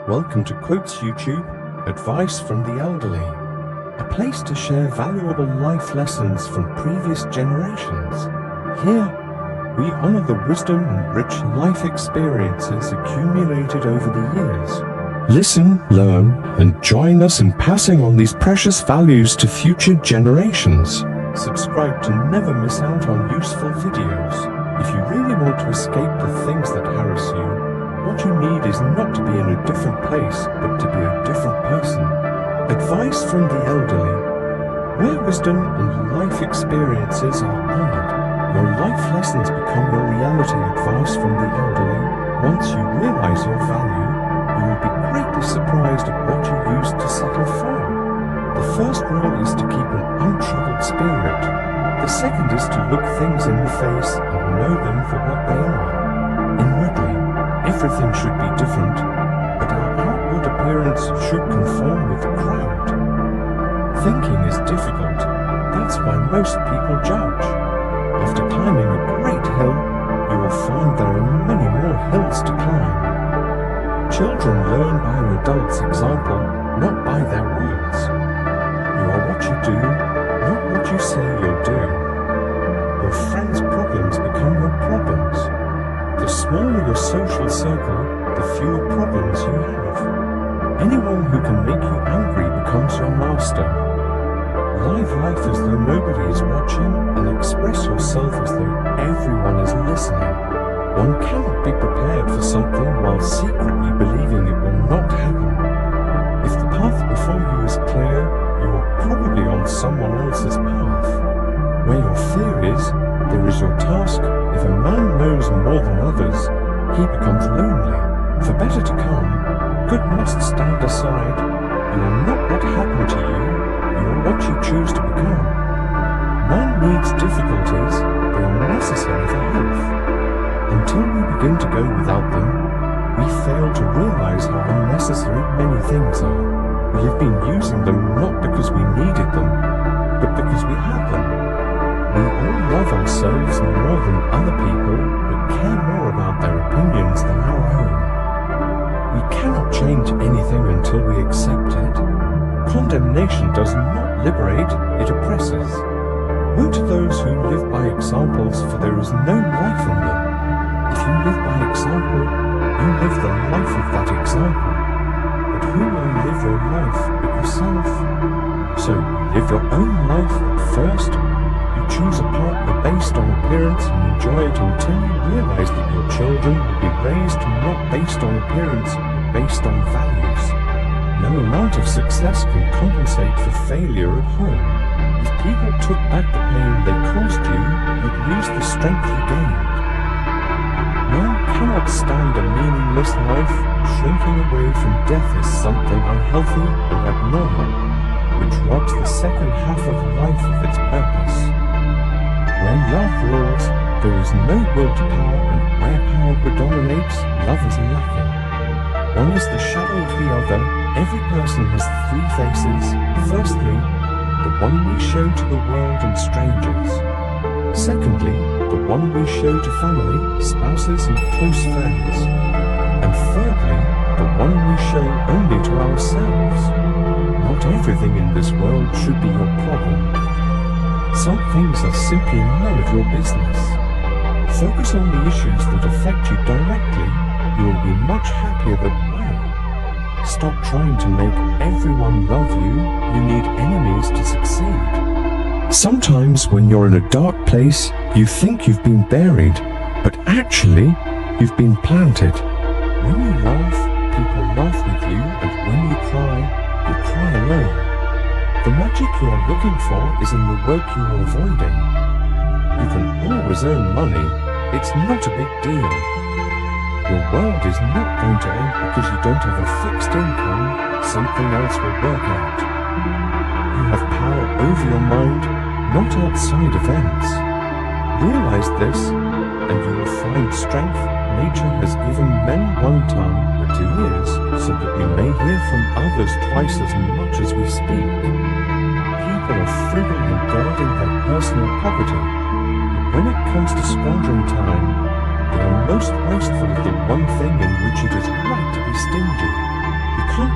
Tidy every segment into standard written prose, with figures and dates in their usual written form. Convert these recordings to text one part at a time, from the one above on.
Welcome to Quotes YouTube, Advice from the Elderly, a place to share valuable life lessons from previous generations. Here, we honor the wisdom and rich life experiences accumulated over the years. Listen, learn, and join us in passing on these precious values to future generations. Subscribe to never miss out on useful videos. If you really want to escape the things that harass you, what you need is not to be in a different place, but to be a different person. Advice from the elderly. Where wisdom and life experiences are honored, your life lessons become your reality. Advice from the elderly. Once you realize your value, you will be greatly surprised at what you used to settle for. The first rule is to keep an untroubled spirit. The second is to look things in the face and know them for what they are. Inwardly, everything should be different, but our outward appearance should conform with the crowd. Thinking is difficult. That's why most people judge. After climbing a great hill, you will find there are many more hills to climb. Children learn by an adult's example, not by their words. You are what you do, not what you say you'll do. Your friends' problems become your problems. The smaller your social circle, the fewer problems you have. Anyone who can make you angry becomes your master. Live life as though nobody is watching, and express yourself as though everyone is listening. One cannot be prepared for something while secretly believing it will not happen. If the path before you is clear, you are probably on someone else's path. Where your fear is, there is your task. If a man knows more than others, he becomes lonely. For better to come, good must stand aside. You are not what happened to you, you are what you choose to become. Man needs difficulties, they are necessary for health. Until we begin to go without them, we fail to realize how unnecessary many things are. We have been using them not because we needed them, but because we had them. We all love ourselves more than other people, but care more about their opinions than our own. We cannot change anything until we accept it. Condemnation does not liberate, it oppresses. Woe to those who live by examples, for there is no life in them. If you live by example, you live the life of that example. But who will live your life but yourself? So live your own life at first. Choose a partner based on appearance and enjoy it until you realize that your children will be raised not based on appearance, but based on values. No amount of success can compensate for failure at home. If people took back the pain they caused you, you'd lose the strength you gained. Man cannot stand a meaningless life. Shrinking away from death is something unhealthy and abnormal, which robs the second half of life of its purpose. Where love rules, there is no will to power, and where power predominates, love is lacking. One is the shadow of the other. Every person has three faces. Firstly, the one we show to the world and strangers. Secondly, the one we show to family, spouses, and close friends. And thirdly, the one we show only to ourselves. Not everything in this world should be your problem. Some things are simply none of your business. Focus on the issues that affect you directly. You will be much happier that way. Stop trying to make everyone love you. You need enemies to succeed. Sometimes when you're in a dark place, you think you've been buried, but actually, you've been planted. When you laugh, people laugh with you, and when you cry alone. The magic you are looking for is in the work you are avoiding. You can always earn money. It's not a big deal. Your world is not going to end because you don't have a fixed income. Something else will work out. You have power over your mind, not outside events. Realize this, and you will find strength. Nature has given men one tongue, but 2 ears, so that we may hear from others twice as much as we speak. People are frugal in guarding their personal property, but when it comes to squandering time, they are most wasteful of the one thing in which it is right to be stingy.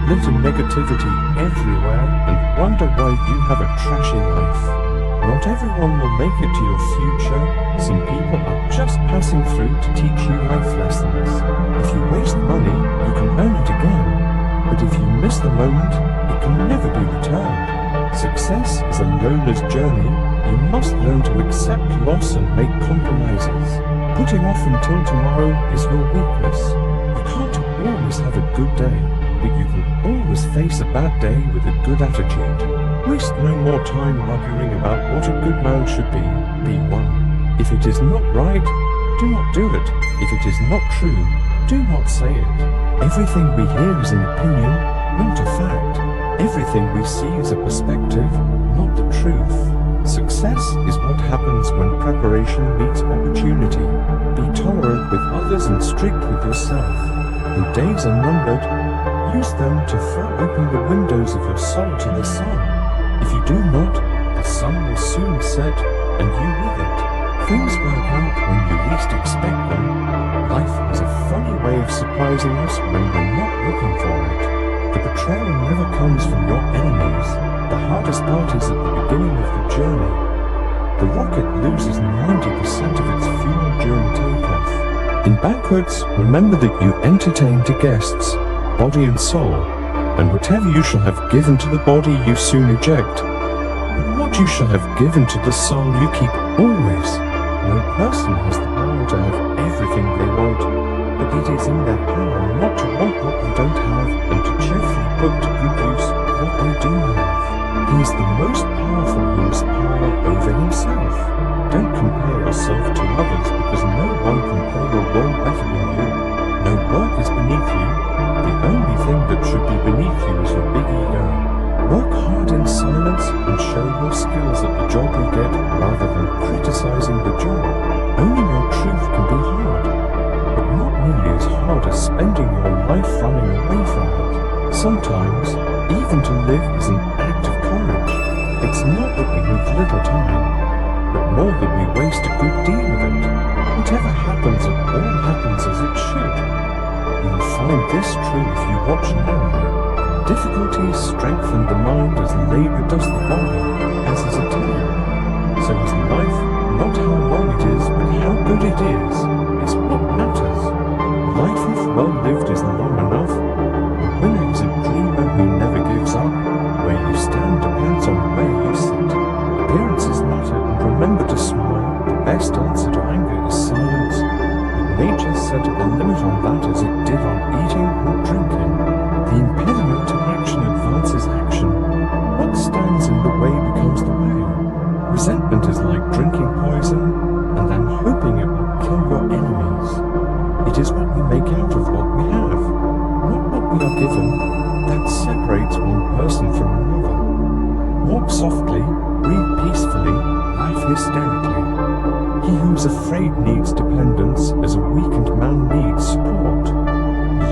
litter negativity everywhere and wonder why you have a trashy life. Not everyone will make it to your future. Some people are just passing through to teach you life lessons. If you waste money, you can earn it again. But if you miss the moment, it can never be returned. Success is a learner's journey. You must learn to accept loss and make compromises. Putting off until tomorrow is your weakness. You can't always have a good day, but you can always face a bad day with a good attitude. Waste no more time arguing about what a good man should be. Be one. If it is not right, do not do it. If it is not true, do not say it. Everything we hear is an opinion, not a fact. Everything we see is a perspective, not the truth. Success is what happens when preparation meets opportunity. Be tolerant with others and strict with yourself. Your days are numbered. Use them to throw open the windows of your soul to the sun. If you do not, the sun will soon set, and you with it. Things work out when you least expect them. Life is a funny way of surprising us when we're not looking for it. The betrayal never comes from your enemies. The hardest part is at the beginning of the journey. The rocket loses 90% of its fuel during takeoff. In banquets, remember that you entertain the guests, body and soul, and whatever you shall have given to the body you soon eject. But what you shall have given to the soul you keep always. No person has the power to have everything they want, but it is in their power not to want what they don't have and to cheerfully put to good use what they do have. He is the most powerful who has power over himself. Don't compare yourself to others because no one can play your role better than you. No work is beneath you. The only thing that should be beneath you is your big ego. Work hard in silence and show your skills at the job you get rather than criticizing the job. Owning your truth can be hard, but not nearly as hard as spending your life running away from it. Sometimes, even to live is an act of courage. It's not that we have little time, but more that we waste a good deal of it. Whatever happens, it all happens as it should. You will find this true if you watch narrowly. Difficulties strengthen the mind as labor does the body, as is a tale. So is life, not how long it is, but how good it is what matters. Life if well lived is long enough. The winner is a dreamer who never gives up. Where you stand depends on where you sit. Appearances matter, and remember to smile. The best answer to anger is silence. But nature set a limit on that as it did on eating or drinking. The impediment to action advances action. What stands in the way becomes the way. Resentment is like drinking poison and then hoping it will kill your enemies. It is what we make out of what we have, not what we are given, that separates one person from another. Walk softly, breathe peacefully, life hysterically. He who is afraid needs dependence as a weakened man needs support.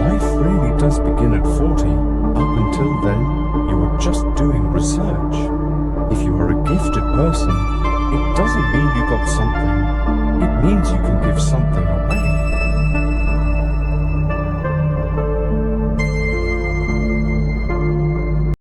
Life really does begin at 40. Up until then, you are just doing research. If you are a gifted person, it doesn't mean you got something. It means you can give something away.